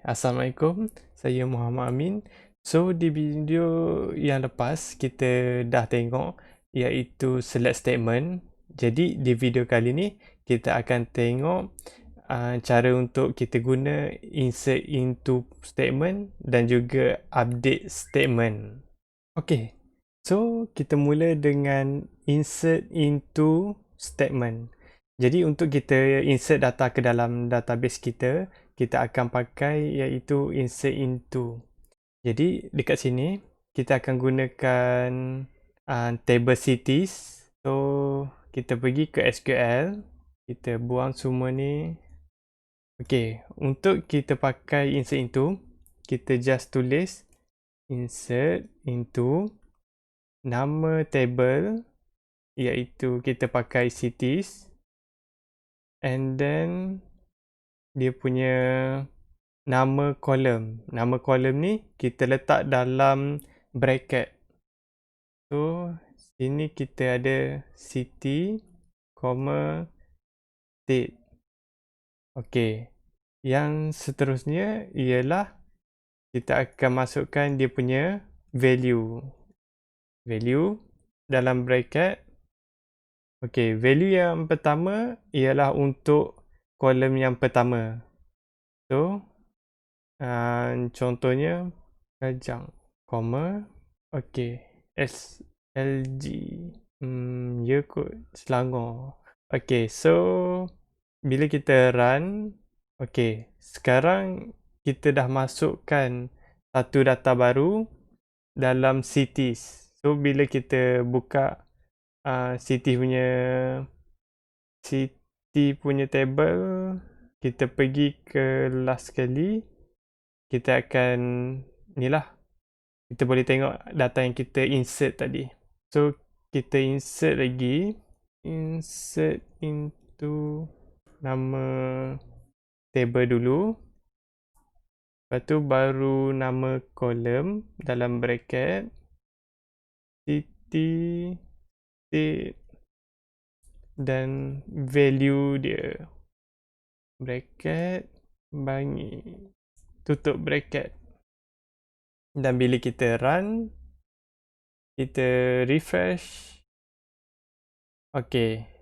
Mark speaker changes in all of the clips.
Speaker 1: Assalamualaikum. Saya Muhammad Amin. So, di video yang lepas kita dah tengok iaitu select statement. Jadi, di video kali ni kita akan tengok cara untuk kita guna insert into statement dan juga update statement. So kita mula dengan insert into statement. Jadi untuk kita insert data ke dalam database kita akan pakai iaitu insert into. Jadi dekat sini kita akan gunakan table cities. So kita pergi ke SQL, kita buang semua ni. Untuk kita pakai insert into, kita just tulis insert into nama table iaitu kita pakai cities, and then dia punya nama kolom. Nama kolom ni kita letak dalam bracket. So sini kita ada city, state. Yang seterusnya ialah kita akan masukkan dia punya value dalam bracket. Value yang pertama ialah untuk kolom yang pertama. So contohnya kajang, SLG ya kot Selangor. So bila kita run, sekarang kita dah masukkan satu data baru dalam cities. So bila kita buka city punya table, kita pergi ke last sekali, kita akan kita boleh tengok data yang kita insert tadi. So kita insert lagi, insert into nama table dulu, lepas tu baru nama kolom dalam bracket, city, state dan value dia, bracket, tutup bracket. Dan bila kita run, kita refresh,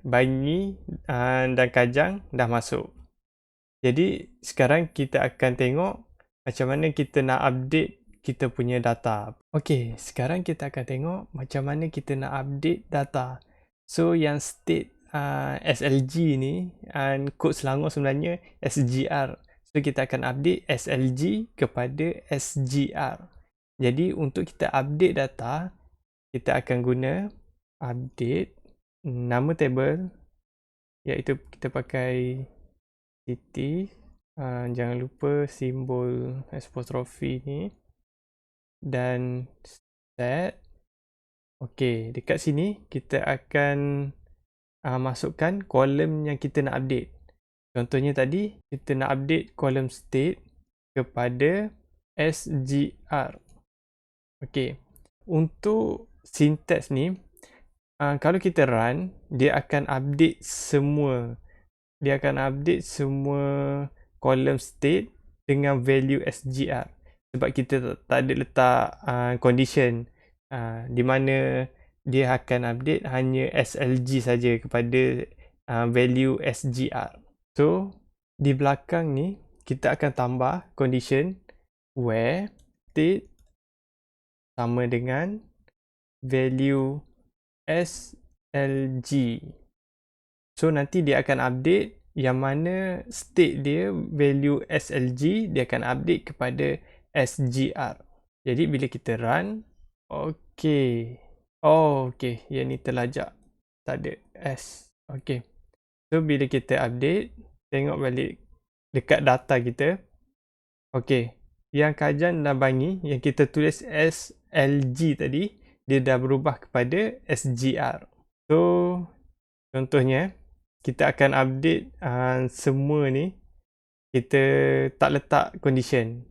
Speaker 1: Bangi dan Kajang dah masuk. Jadi sekarang kita akan tengok macam mana kita nak update kita punya data. Sekarang kita akan tengok macam mana kita nak update data. So yang state SLG ni, kod Selangor sebenarnya SGR. So kita akan update SLG kepada SGR. Jadi untuk kita update data, kita akan guna update nama table, iaitu kita pakai city, jangan lupa simbol apostrofi ni, dan set. Dekat sini kita akan masukkan kolom yang kita nak update. Contohnya tadi kita nak update kolom state kepada SGR. Untuk syntax ni, kalau kita run, dia akan update semua. Dia akan update semua kolom state dengan value SGR. Sebab kita tak ada letak condition di mana dia akan update hanya SLG saja kepada value SGR. So di belakang ni kita akan tambah condition where state sama dengan value SLG. So nanti dia akan update yang mana state dia value SLG, dia akan update kepada SGR. Jadi bila kita run, yang ni terlajak, tak ada S. So bila kita update, tengok balik dekat data kita. Yang Kajan dan Bangi yang kita tulis SLG tadi, dia dah berubah kepada SGR. So contohnya kita akan update semua ni, kita tak letak condition.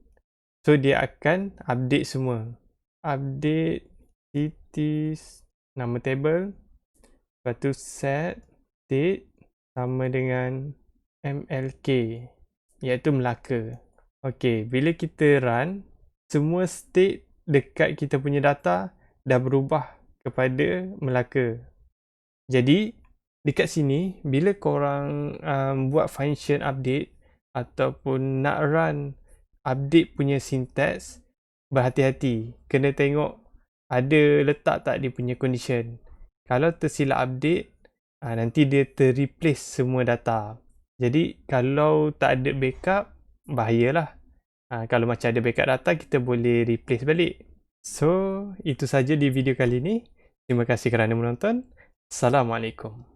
Speaker 1: So dia akan update semua. Update cities, nama table, lepas tu set state sama dengan MLK, iaitu Melaka. Okey, bila kita run, semua state dekat kita punya data dah berubah kepada Melaka. Jadi, dekat sini, bila korang buat function update ataupun nak run update punya syntax, berhati-hati. Kena tengok ada letak tak dia punya condition. Kalau tersilap update, nanti dia terreplace semua data. Jadi, kalau tak ada backup, bahayalah. Kalau macam ada backup data, kita boleh replace balik. So, itu saja di video kali ini. Terima kasih kerana menonton. Assalamualaikum.